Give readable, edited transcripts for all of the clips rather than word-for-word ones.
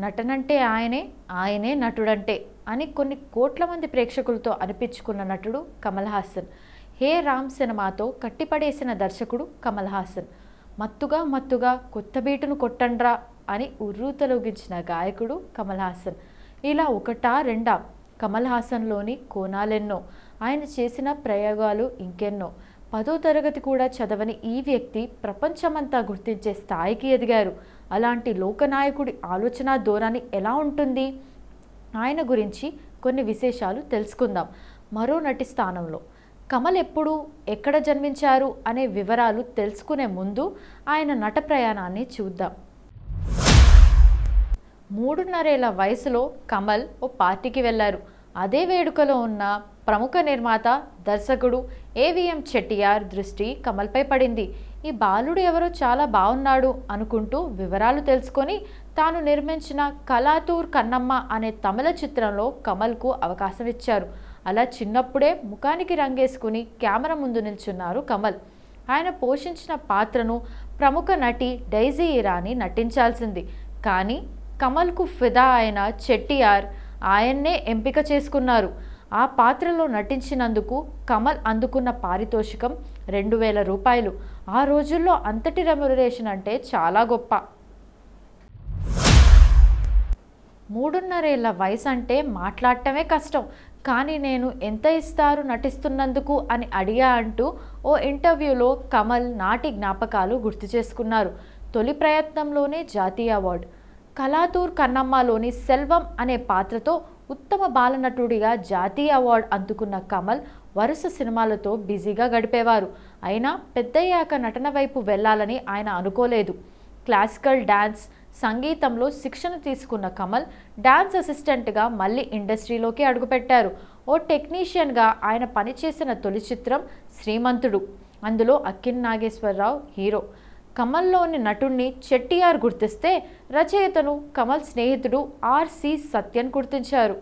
నటనంటే ఆయనే, ఆయనే నటుడంటే అని కొన్ని కోట్ల మంది ప్రేక్షకులతో అనిపించుకున్న నటుడు కమల్ హాసన్. హే రామ్ సినిమాతో కట్టిపడేసిన దర్శకుడు కమల్ హాసన్. మత్తుగా మత్తుగా కొత్త బీటును కొట్టండ్రా అని ఉర్రూతలొగించిన గాయకుడు కమల్ హాసన్. ఇలా ఒకటా రెండా కమల్ హాసన్లోని కోణాలెన్నో, ఆయన చేసిన ప్రయోగాలు ఇంకెన్నో. 10వ తరగతి కూడా చదవని ఈ వ్యక్తి ప్రపంచమంతా గుర్తించే స్థాయికి ఎదిగారు. అలాంటి లోకనాయకుడి ఆలోచన ధోరణి ఎలా ఉంటుంది? ఆయన గురించి కొన్ని విశేషాలు తెలుసుకుందాం. మరో నటి స్థానంలో కమల్ ఎప్పుడు, ఎక్కడ జన్మించారు అనే వివరాలు తెలుసుకునే ముందు ఆయన నట ప్రయాణాన్ని చూద్దాం. 3.5 ఏళ్ల వయసులో కమల్ ఓ పార్టీకి వెళ్లారు. అదే వేడుకలో ఉన్న ప్రముఖ నిర్మాత, దర్శకుడు ఏవిఎం చెట్టియార్ దృష్టి కమల్పై పడింది. ఈ బాలుడు ఎవరో చాలా బాగున్నాడు అనుకుంటూ వివరాలు తెలుసుకొని తాను నిర్మించిన కలాతూర్ కన్నమ్మ అనే తమిళ చిత్రంలో కమల్కు అవకాశం ఇచ్చారు. అలా చిన్నప్పుడే ముఖానికి రంగేసుకుని కెమెరా ముందు నిల్చున్నారు కమల్. ఆయన పోషించిన పాత్రను ప్రముఖ నటి డైజీ ఇరానీ నటించాల్సింది. కానీ కమల్కు ఫిదా అయిన చెట్టియార్ ఆయన్నే ఎంపిక చేసుకున్నారు. ఆ పాత్రలో నటించినందుకు కమల్ అందుకున్న పారితోషికం 2,000 రూపాయలు. ఆ రోజుల్లో అంతటి రెమ్యునరేషన్ అంటే చాలా గొప్ప. 3.5 ఏళ్ల వయసు అంటే మాట్లాడటమే కష్టం. కానీ నేను ఎంత ఇస్తారు నటిస్తున్నందుకు అని అడిగా అంటూ ఓ ఇంటర్వ్యూలో కమల్ నాటి జ్ఞాపకాలు గుర్తు చేసుకున్నారు. తొలి ప్రయత్నంలోనే జాతీయ అవార్డు. కలాతూర్ కన్నమ్మలోని సెల్వం అనే పాత్రతో ఉత్తమ బాలనటుడిగా జాతీయ అవార్డు అందుకున్న కమల్ వరుస సినిమాలతో బిజీగా గడిపేవారు. అయినా పెద్దయ్యాక నటన వైపు వెళ్ళాలని ఆయన అనుకోలేదు. క్లాసికల్ డ్యాన్స్, సంగీతంలో శిక్షణ తీసుకున్న కమల్ డ్యాన్స్ అసిస్టెంట్గా మళ్ళీ ఇండస్ట్రీలోకి అడుగుపెట్టారు. ఓ టెక్నీషియన్గా ఆయన పనిచేసిన తొలి చిత్రం శ్రీమంతుడు. అందులో అక్కినేని నాగేశ్వరరావు హీరో. కమల్లోని నటుణ్ణి చెట్టియార్ గుర్తిస్తే రచయితను కమల్ స్నేహితుడు ఆర్సి సత్యన్ గుర్తించారు.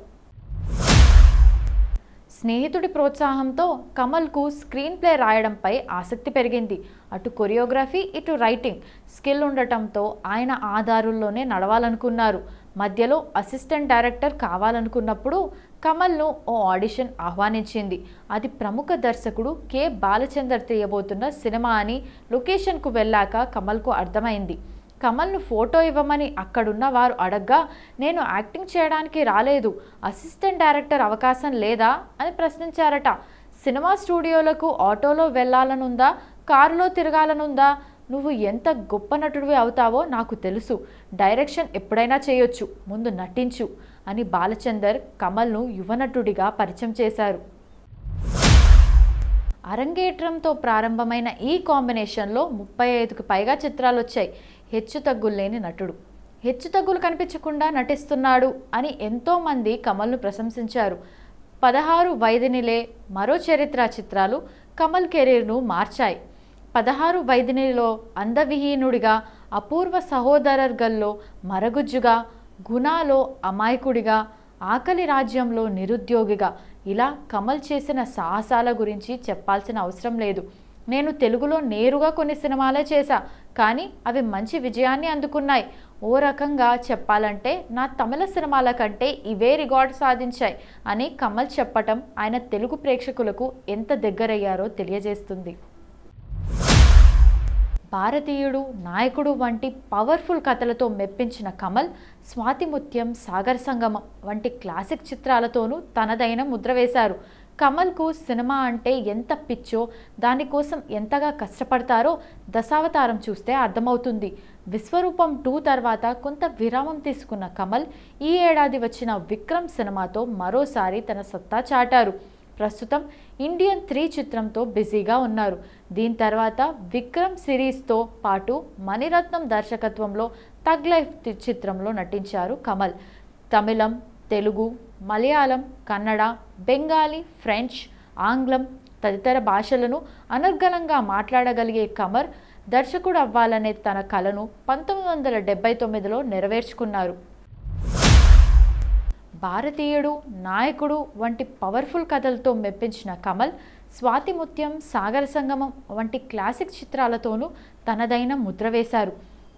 స్నేహితుడి ప్రోత్సాహంతో కమల్కు స్క్రీన్ ప్లే రాయడంపై ఆసక్తి పెరిగింది. అటు కొరియోగ్రఫీ, ఇటు రైటింగ్ స్కిల్ ఉండటంతో ఆయన ఆ దారుల్లోనే నడవాలనుకున్నారు. మధ్యలో అసిస్టెంట్ డైరెక్టర్ కావాలనుకున్నప్పుడు కమల్ను ఓ ఆడిషన్ ఆహ్వానించింది. అది ప్రముఖ దర్శకుడు కె బాలచందర్ తీయబోతున్న సినిమా అని లొకేషన్కు వెళ్ళాక కమల్కు అర్థమైంది. కమల్ను ఫోటో ఇవ్వమని అక్కడున్న వారు అడగ్గా, నేను యాక్టింగ్ చేయడానికి రాలేదు, అసిస్టెంట్ డైరెక్టర్ అవకాశం లేదా అని ప్రశ్నించారట. సినిమా స్టూడియోలకు ఆటోలో వెళ్ళాలనుందా, కారులో తిరగాలనుందా? నువ్వు ఎంత గొప్ప నటుడివి అవుతావో నాకు తెలుసు, డైరెక్షన్ ఎప్పుడైనా చేయొచ్చు, ముందు నటించు అని బాలచందర్ కమల్ను యువనటుడిగా పరిచయం చేశారు. అరంగేట్రంతో ప్రారంభమైన ఈ కాంబినేషన్లో 35కు పైగా చిత్రాలు వచ్చాయి. హెచ్చుతగ్గుల్లేని నటుడు. హెచ్చుతగ్గులు కనిపించకుండా నటిస్తున్నాడు అని ఎంతోమంది కమల్ను ప్రశంసించారు. 16 వైదినిలే, మరో చరిత్ర చిత్రాలు కమల్ కెరీర్ను మార్చాయి. 16 వైదినిలో అందవిహీనుడిగా, అపూర్వ సహోదరర్గల్లో మరగుజ్జుగా, గుణాలో అమాయకుడిగా, ఆకలి రాజ్యంలో నిరుద్యోగిగా, ఇలా కమల్ చేసిన సాహసాల గురించి చెప్పాల్సిన అవసరం లేదు. నేను తెలుగులో నేరుగా కొన్ని సినిమాలే చేశా, కానీ అవి మంచి విజయాన్ని అందుకున్నాయి. ఓ రకంగా చెప్పాలంటే నా తమిళ సినిమాల కంటే ఇవే రికార్డు సాధించాయి అని కమల్ చెప్పటం ఆయన తెలుగు ప్రేక్షకులకు ఎంత దగ్గరయ్యారో తెలియజేస్తుంది. భారతీయుడు, నాయకుడు వంటి పవర్ఫుల్ కథలతో మెప్పించిన కమల్ స్వాతిముత్యం, సాగర సంగమం వంటి క్లాసిక్ చిత్రాలతోనూ తనదైన ముద్ర వేశారు. కమల్కు సినిమా అంటే ఎంత పిచ్చో, దానికోసం ఎంతగా కష్టపడతారో దశావతారం చూస్తే అర్థమవుతుంది. విశ్వరూపం 2 తర్వాత కొంత విరామం తీసుకున్న కమల్ ఈ ఏడాది వచ్చిన విక్రమ్ సినిమాతో మరోసారి తన సత్తా చాటారు. ప్రస్తుతం ఇండియన్ 3 చిత్రంతో బిజీగా ఉన్నారు. దీని తర్వాత విక్రమ్ సిరీస్తో పాటు మణిరత్నం దర్శకత్వంలో థగ్ లైఫ్ చిత్రంలో నటించారు కమల్. తమిళం, తెలుగు, మలయాళం, కన్నడ, బెంగాలీ, ఫ్రెంచ్, ఆంగ్లం తదితర భాషలను అనర్గళంగా మాట్లాడగలిగే కమల్ దర్శకుడు అవ్వాలనే తన కలను 1979లో నెరవేర్చుకున్నారు. భారతీయుడు, నాయకుడు వంటి పవర్ఫుల్ కథలతో మెప్పించిన కమల్ స్వాతిముత్యం, సాగర సంగమం వంటి క్లాసిక్ చిత్రాలతోనూ తనదైన ముద్ర వేశారు.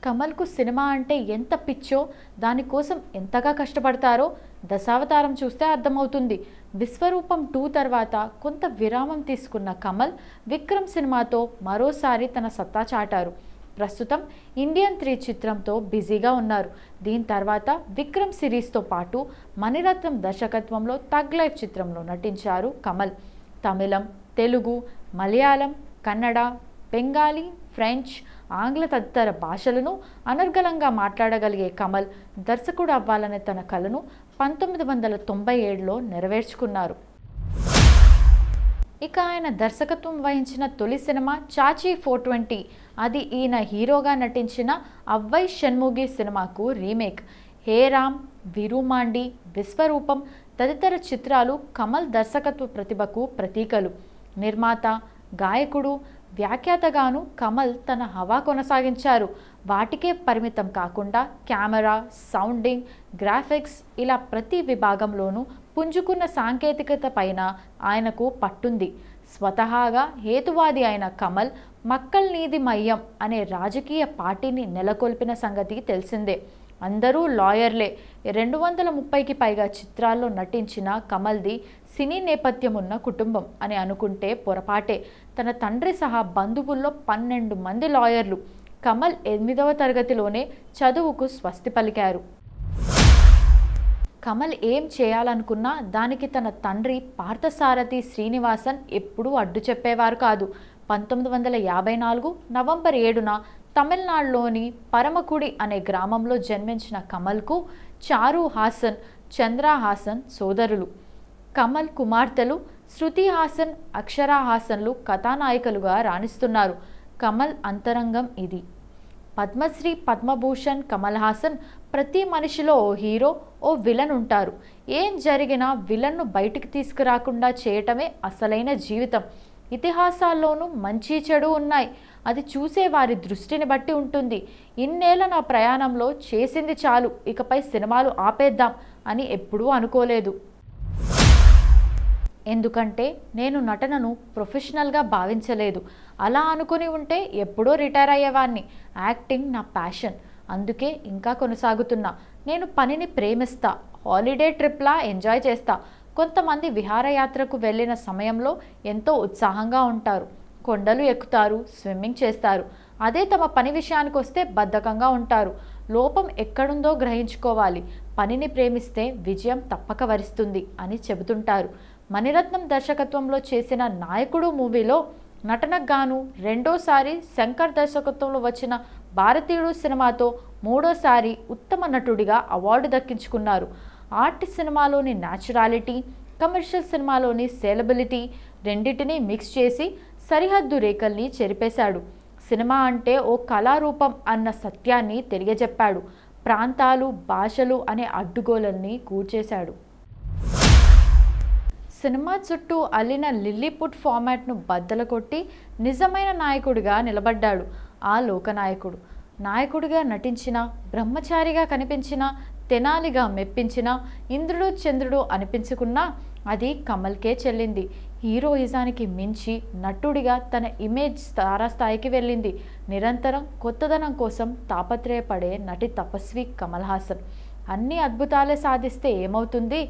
కమల్కు సినిమా అంటే ఎంత పిచ్చో, దానికోసం ఎంతగా కష్టపడతారో దశావతారం చూస్తే అర్థమవుతుంది. విశ్వరూపం 2 తర్వాత కొంత విరామం తీసుకున్న కమల్ విక్రమ్ సినిమాతో మరోసారి తన సత్తా చాటారు. ప్రస్తుతం ఇండియన్ 3 చిత్రంతో బిజీగా ఉన్నారు. దీని తర్వాత విక్రమ్ సిరీస్తో పాటు మణిరత్నం దర్శకత్వంలో థగ్ లైఫ్ చిత్రంలో నటించారు కమల్. తమిళం, తెలుగు, మలయాళం, కన్నడ, బెంగాలీ, ఫ్రెంచ్, ఆంగ్ల తదితర భాషలను అనర్గళంగా మాట్లాడగలిగే కమల్ దర్శకుడు అవ్వాలనే తన కలను 1997లో నెరవేర్చుకున్నారు. ఇక ఆయన దర్శకత్వం వహించిన తొలి సినిమా చాచీ 420. అది ఈయన హీరోగా నటించిన అవ్వై షణ్ముగి సినిమాకు రీమేక్. హే రామ్, విరుమాండి, విశ్వరూపం తదితర చిత్రాలు కమల్ దర్శకత్వ ప్రతిభకు ప్రతీకలు. నిర్మాత, గాయకుడు, వ్యాఖ్యాతగాను కమల్ తన హవా కొనసాగించారు. వాటికే పరిమితం కాకుండా కెమెరా, సౌండింగ్, గ్రాఫిక్స్ ఇలా ప్రతి విభాగంలోనూ పుంజుకున్న సాంకేతికత పైన ఆయనకు పట్టుంది. స్వతహాగా హేతువాది అయిన కమల్ మక్కల్ నీది మయ్యం అనే రాజకీయ పార్టీని నెలకొల్పిన సంగతి తెలిసిందే. అందరూ లాయర్లే. 230కి పైగా చిత్రాల్లో నటించిన కమల్ది సినీ నేపథ్యం ఉన్న కుటుంబం అని అనుకుంటే పొరపాటే. తన తండ్రి సహా బంధువుల్లో 12 మంది లాయర్లు. కమల్ 8వ తరగతిలోనే చదువుకు స్వస్తి పలికారు. కమల్ ఏం చేయాలనుకున్నా దానికి తన తండ్రి పార్థసారథి శ్రీనివాసన్ ఎప్పుడూ అడ్డు చెప్పేవారు కాదు. 1954 నవంబర్ 7న తమిళనాడులోని పరమకుడి అనే గ్రామంలో జన్మించిన కమల్కు చారు హాసన్, చంద్రా హాసన్ సోదరులు. కమల్ కుమార్తెలు శృతి హాసన్, అక్షరా హాసన్లు కథానాయికలుగా రాణిస్తున్నారు. కమల్ అంతరంగం ఇది. పద్మశ్రీ, పద్మభూషణ్ కమల్ హాసన్. ప్రతి మనిషిలో ఓ హీరో, ఓ విలన్ ఉంటారు. ఏం జరిగినా విలన్ను బయటికి తీసుకురాకుండా చేయటమే అసలైన జీవితం. ఇతిహాసాల్లోనూ మంచి చెడు ఉన్నాయి. అది చూసే వారి దృష్టిని బట్టి ఉంటుంది. ఇన్నేళ్ల నా ప్రయాణంలో చేసింది చాలు, ఇకపై సినిమాలు ఆపేద్దాం అని ఎప్పుడూ అనుకోలేదు. ఎందుకంటే నేను నటనను ప్రొఫెషనల్గా భావించలేదు. అలా అనుకుని ఉంటే ఎప్పుడో రిటైర్ అయ్యేవాడిని. యాక్టింగ్ నా ప్యాషన్, అందుకే ఇంకా కొనసాగుతున్నా. నేను పనిని ప్రేమిస్తా, హాలిడే ట్రిప్లా ఎంజాయ్ చేస్తా. కొంతమంది విహారయాత్రకు వెళ్ళిన సమయంలో ఎంతో ఉత్సాహంగా ఉంటారు. కొండలు ఎక్కుతారు, స్విమ్మింగ్ చేస్తారు. అదే తమ పని విషయానికి వస్తే బద్ధకంగా ఉంటారు. లోపం ఎక్కడుందో గ్రహించుకోవాలి. పనిని ప్రేమిస్తే విజయం తప్పక వరిస్తుంది అని చెబుతుంటారు. మణిరత్నం దర్శకత్వంలో చేసిన నాయకుడు మూవీలో నటనకు గాను రెండోసారి శంకర్ దర్శకత్వంలో వచ్చిన భారతీయుడు సినిమాతో మూడోసారి ఉత్తమ నటుడిగా అవార్డు దక్కించుకున్నారు. ఆర్ట్ సినిమాలోని న్యాచురాలిటీ, కమర్షియల్ సినిమాలోని సేలబిలిటీ రెండింటినీ మిక్స్ చేసి సరిహద్దు రేఖల్ని చెరిపేశాడు. సినిమా అంటే ఓ కళారూపం అన్న సత్యాన్ని తెలియజెప్పాడు. ప్రాంతాలు, భాషలు అనే అడ్డుగోలల్ని కూర్చేశాడు. సినిమా చుట్టూ అల్లిన లిల్లీపుట్ ఫార్మాట్ను బద్దలకొట్టి నిజమైన నాయకుడిగా నిలబడ్డాడు. ఆ లోకనాయకుడు. నాయకుడిగా నటించిన, బ్రహ్మచారిగా కనిపించిన, తెనాలిగా మెప్పించిన, ఇంద్రుడు చంద్రుడు అనిపించుకున్నా అది కమల్కే చెల్లింది. హీరోయిజానికి మించి నటుడిగా తన ఇమేజ్ తారాస్థాయికి వెళ్ళింది. నిరంతరం కొత్తదనం కోసం తాపత్రయపడే నటి తపస్వి కమల్ హాసన్. అన్ని అద్భుతాలే సాధిస్తే ఏమవుతుంది?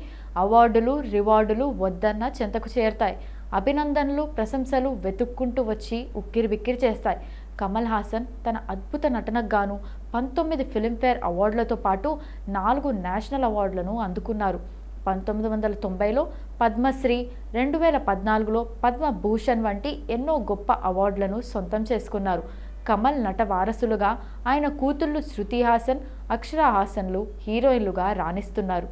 అవార్డులు, రివార్డులు వద్దన్న చెంతకు చేరుతాయి. అభినందనలు, ప్రశంసలు వెతుక్కుంటూ వచ్చి ఉక్కిరిబిక్కిరి చేస్తాయి. కమల్ హాసన్ తన అద్భుత నటనకు గాను 19 ఫిల్మ్ఫేర్ అవార్డులతో పాటు 4 నేషనల్ అవార్డులను అందుకున్నారు. 1990లో పద్మశ్రీ, 2014లో పద్మభూషణ్ వంటి ఎన్నో గొప్ప అవార్డులను సొంతం చేసుకున్నారు. కమల్ నట వారసులుగా ఆయన కూతుళ్ళు శృతి హాసన్, అక్షరా హాసన్లు హీరోయిన్లుగా రాణిస్తున్నారు.